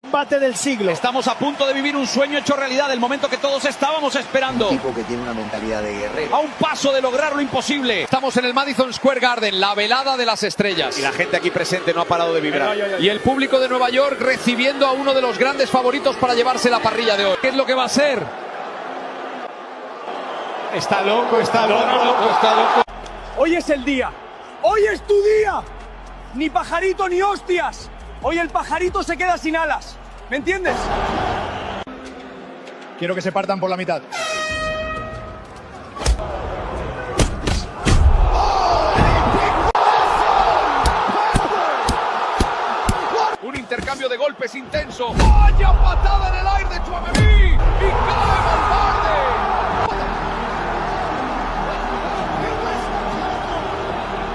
Combate del siglo. Estamos a punto de vivir un sueño hecho realidad, el momento que todos estábamos esperando. Un tipo que tiene una mentalidad de guerrero. A un paso de lograr lo imposible. Estamos en el Madison Square Garden, la velada de las estrellas. Y la gente aquí presente no ha parado de vibrar. Y el público de Nueva York recibiendo a uno de los grandes favoritos para llevarse la parrilla de hoy. ¿Qué es lo que va a ser? Está loco, está loco. Hoy es el día. Hoy es tu día. Ni pajarito ni hostias. Hoy el pajarito se queda sin alas. ¿Me entiendes? Quiero que se partan por la mitad. Un intercambio de golpes intenso. ¡Vaya patada en el aire de Tchouaméni! ¡Y cae Valverde!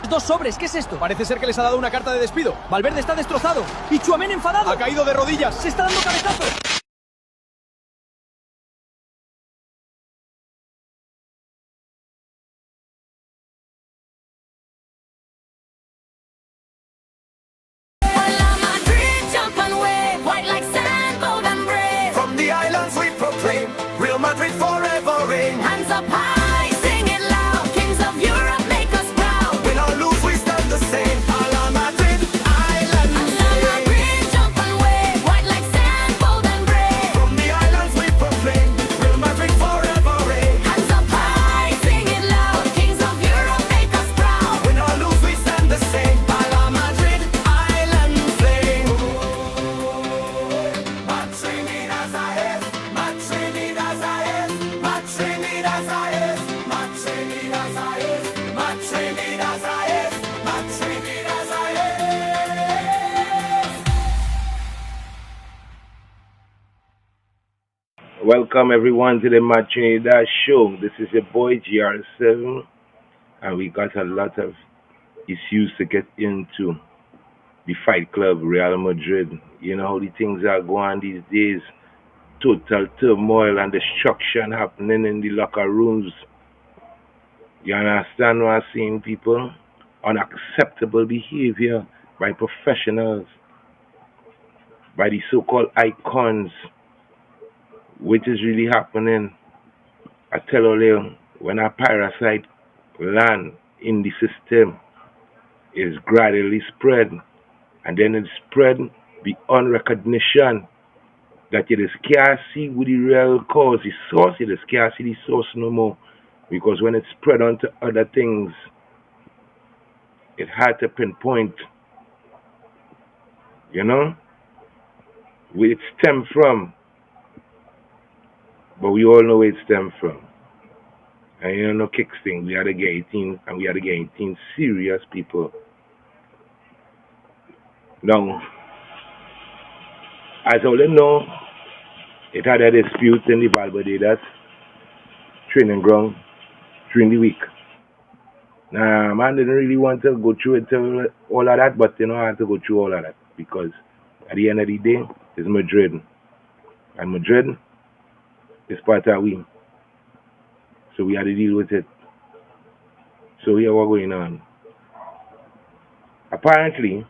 Dos sobres, ¿qué es esto? Parece ser que les ha dado una carta de despido. Valverde está destrozado. Y Tchouaméni enfadado. Ha caído de rodillas. Se está dando cabezazos. Real Madrid forever reign. Hands up high, sing it loud. Kings of Europe make us proud. Win or lose, we stand the same. A la Madrid, island. A la Madrid, jump and wave. White like sand, bold and brave. From the islands we proclaim. Real Madrid forever reign. Hands up high, sing it loud. Kings of Europe make us proud. Win or lose, we stand the same. A la Madrid, island flame. Madtrinidas ahead. Madtrinidas ahead. Madtrinidas ahead. Madtrinidas ahead. Madtrinidas ahead. Madtrinidas ahead. Welcome everyone to the Madtrinidas show. This is your boy GR7, and we got a lot of issues to get into. The Fight Club, Real Madrid. You know how the things are going these days. Total turmoil and destruction happening in the locker rooms. You understand what I'm saying, people? Unacceptable behavior by professionals, by the so-called icons, which is really happening. I tell you, when a parasite land in the system, is gradually spread, and then it spread beyond recognition, that you just can't see with the real cause, the source, you just can't see the source no more. Because when it spread onto other things, it's hard to pinpoint, you know, where it stemmed from. But we all know where it stemmed from. And you know, kicks thing, we had to get 18, and we had to get 18 serious people. Now, as all you know, it had a dispute in the Madtrinidas training ground during the week. Now, man didn't really want to go through it, all of that, but you know, I had to go through all of that because at the end of the day, it's Madrid. And Madrid is part of we. So we had to deal with it. So here what's going on. Apparently,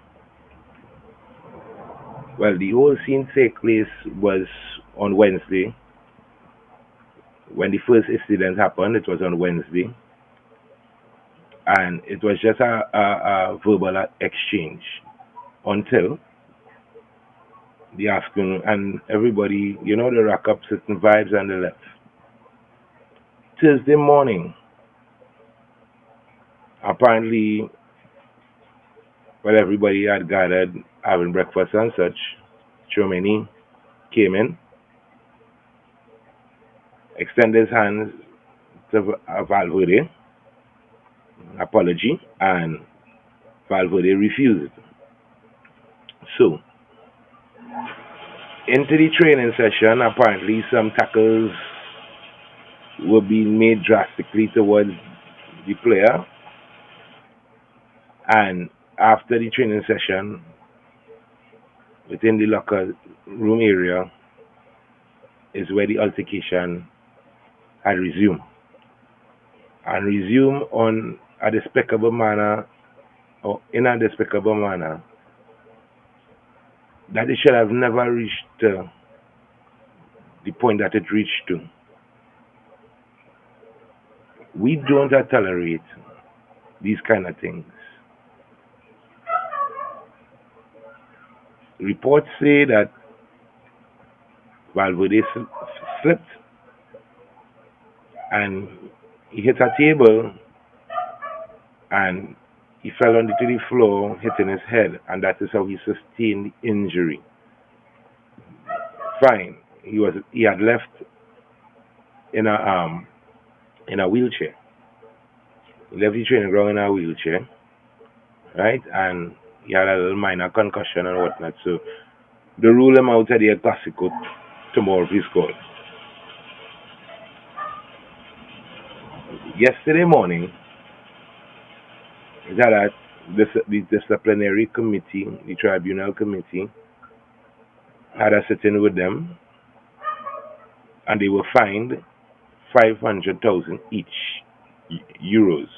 well, the whole scene take place was on Wednesday. When the first incident happened, it was on Wednesday. And it was just a verbal exchange until the afternoon. And everybody, you know, they rack up certain vibes and they left. Thursday morning, apparently, well, everybody had gathered having breakfast and such. Tchouaméni came in, extended his hands to Valverde, apology, and Valverde refused. So, into the training session, apparently some tackles were being made drastically towards the player, and after the training session, within the locker room area is where the altercation had resumed. And resumed on a despicable manner, or in a despicable manner, that it should have never reached the point that it reached to. We don't tolerate these kind of things. Reports say that Valverde slipped and he hit a table and he fell onto the floor, hitting his head, and that is how he sustained the injury. Fine, he had left in a wheelchair. He left the training ground in a wheelchair, right? And he had a little minor concussion and whatnot. So they rule him out of the Clasico tomorrow, please God. Yesterday morning, the disciplinary committee, the tribunal committee, had a sitting with them, and they were fined 500,000 each euros,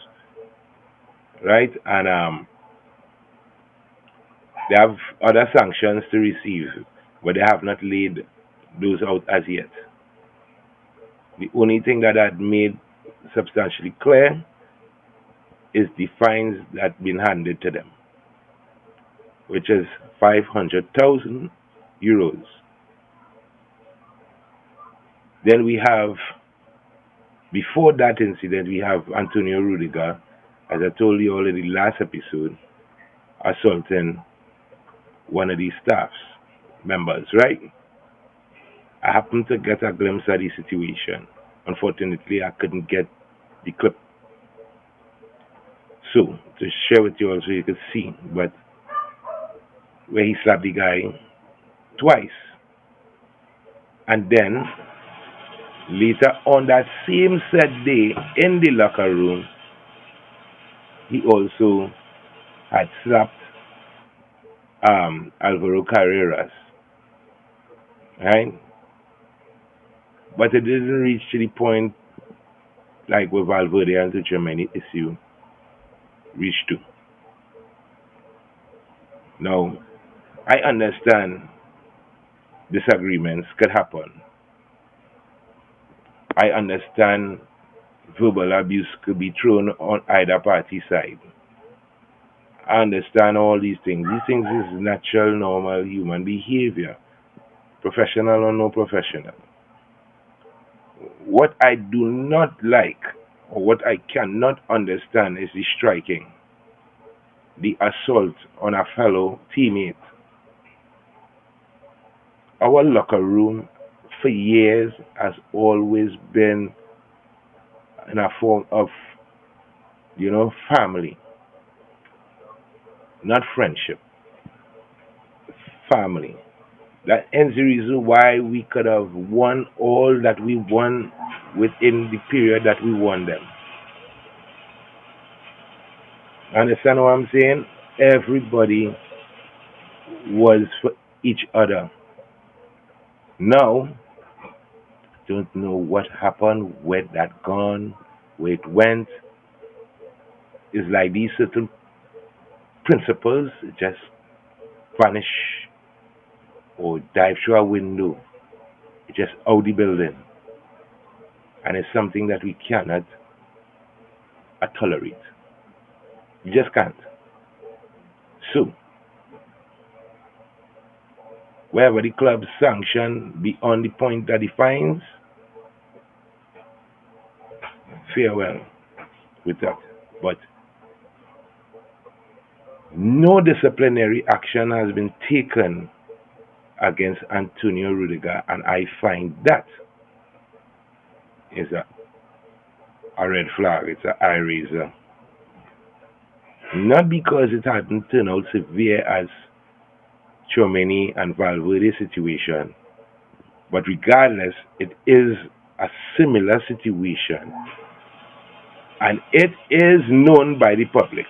right? And they have other sanctions to receive, but they have not laid those out as yet. The only thing that had made substantially clear is the fines that been handed to them, which is 500,000 euros. Then we have, before that incident, we have Antonio Rudiger, as I told you already last episode, assaulting one of these staffs members, right? I happened to get a glimpse of the situation. Unfortunately, I couldn't get the clip. So, to share with you also, you could see, but where he slapped the guy twice. And then, later on that same said day, in the locker room, he also had slapped Alvaro Carreras, right? But it didn't reach to the point like with Valverde and the Germany issue reached to. Now, I understand disagreements could happen. I understand verbal abuse could be thrown on either party side. I understand all these things. These things is natural, normal human behavior, professional or no professional. What I do not like, or what I cannot understand, is the striking, the assault on a fellow teammate. Our locker room for years has always been in a form of, family. Not friendship. Family. That ends the reason why we could have won all that we won within the period that we won them. Understand what I'm saying? Everybody was for each other. Now, don't know what happened, where that gone, where it went. It's like these certain principles just vanish or dive through a window. It's just out the building. And it's something that we cannot tolerate. You just can't. So, wherever the club sanction beyond the point that defines, farewell with that. But no disciplinary action has been taken against Antonio Rudiger, and I find that is a red flag. It's an eye raiser. Not because it hadn't turned out severe as Chomeni and Valverde situation, but regardless, it is a similar situation, and it is known by the public.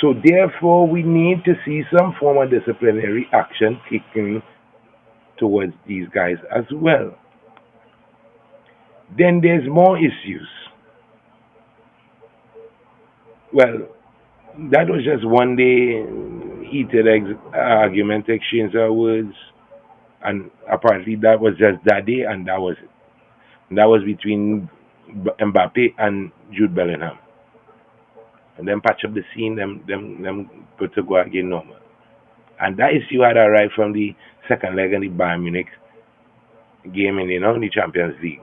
So therefore, we need to see some form of disciplinary action taken towards these guys as well. Then there's more issues. Well, that was just one day, heated argument, exchange of words, and apparently that was just that day, and that was it. That was between Mbappe and Jude Bellingham. And then patch up the scene, them put to go again normal. And that issue had arrived from the second leg in the Bayern Munich game in the Champions League.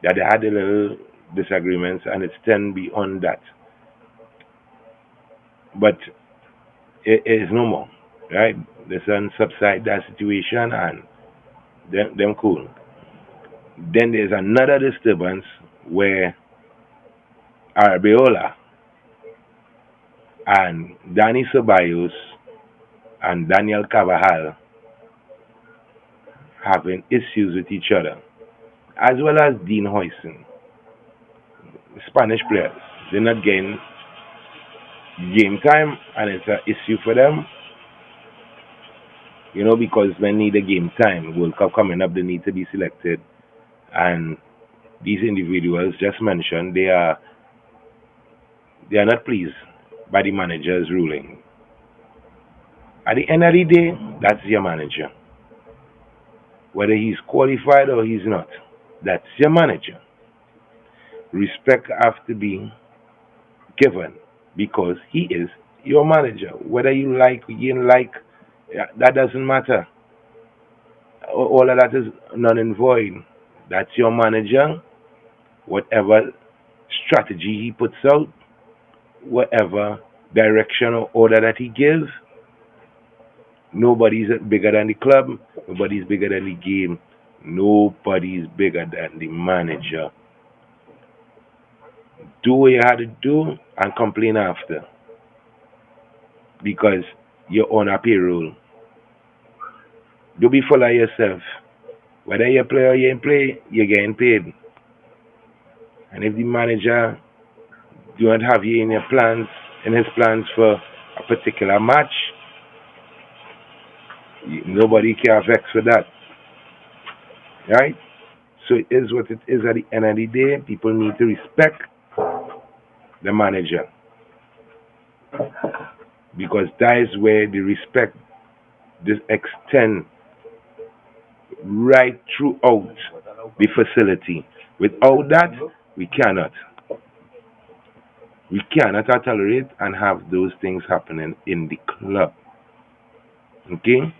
That they had a little disagreements, and it's turned beyond that. But it is no more, right? The sun subside that situation, and them cool. Then there's another disturbance where Arbeola and Dani Ceballos and Daniel Carvajal having issues with each other, as well as Dean Huijsen. Spanish players, they're not getting game time, and it's an issue for them, because they need a game time. World Cup coming up, they need to be selected, and these individuals just mentioned they are not pleased by the manager's ruling. At the end of the day, that's your manager. Whether he's qualified or he's not, that's your manager. Respect has to be given because he is your manager. Whether you like or you don't like, that doesn't matter. All of that is null and void. That's your manager. Whatever strategy he puts out, whatever direction or order that he gives, nobody's bigger than the club. Nobody's bigger than the game. Nobody's bigger than the manager. Do what you had to do and complain after. Because you're on a payroll. Don't be full of yourself. Whether you play or you ain't play, you're getting paid. And if the manager don't have you in his plans for a particular match, nobody can vex with that. Right? So it is what it is at the end of the day. People need to respect the manager. Because that is where the respect this extend right throughout the facility. Without that, we cannot. We cannot tolerate and have those things happening in the club. Okay?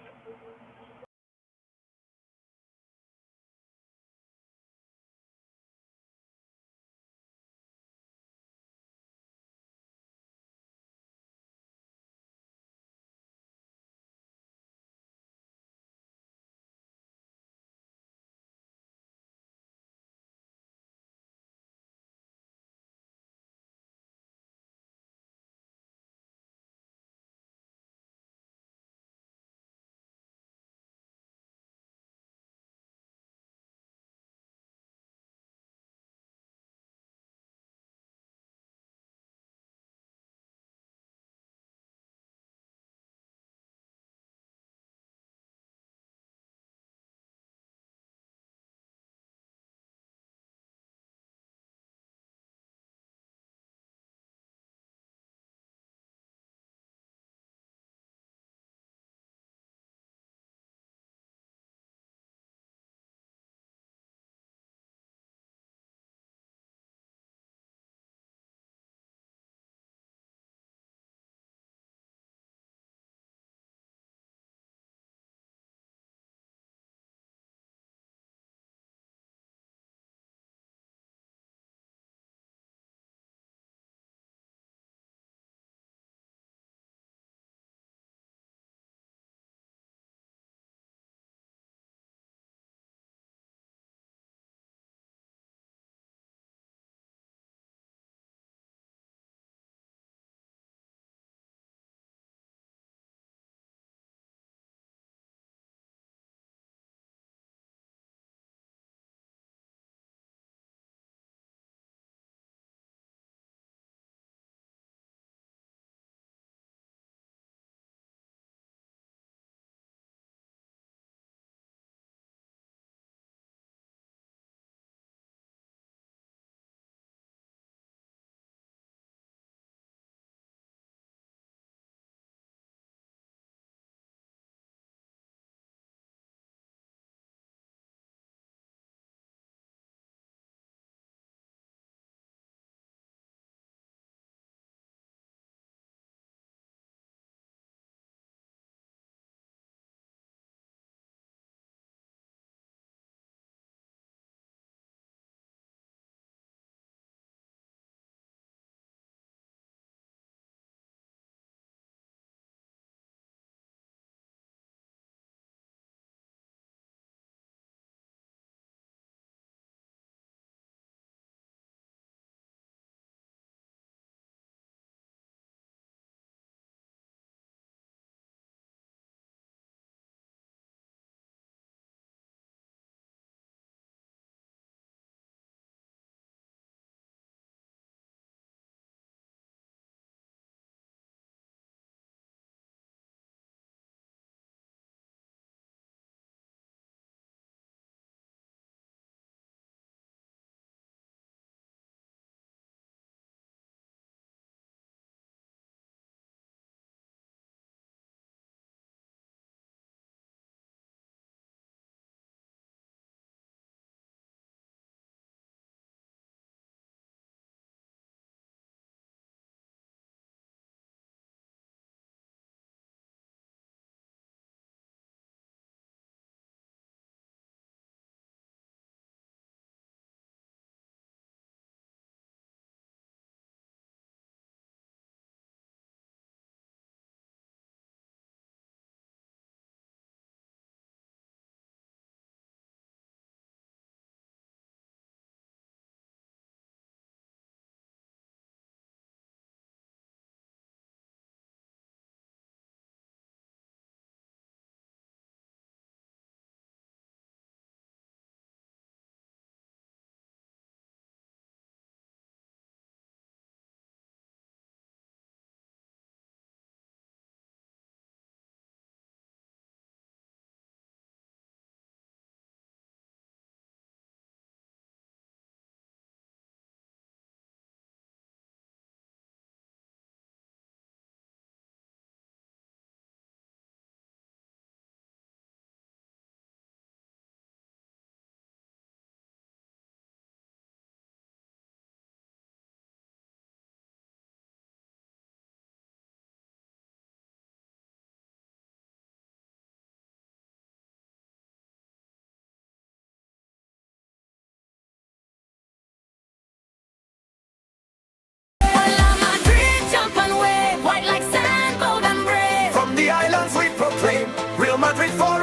Madrid forever.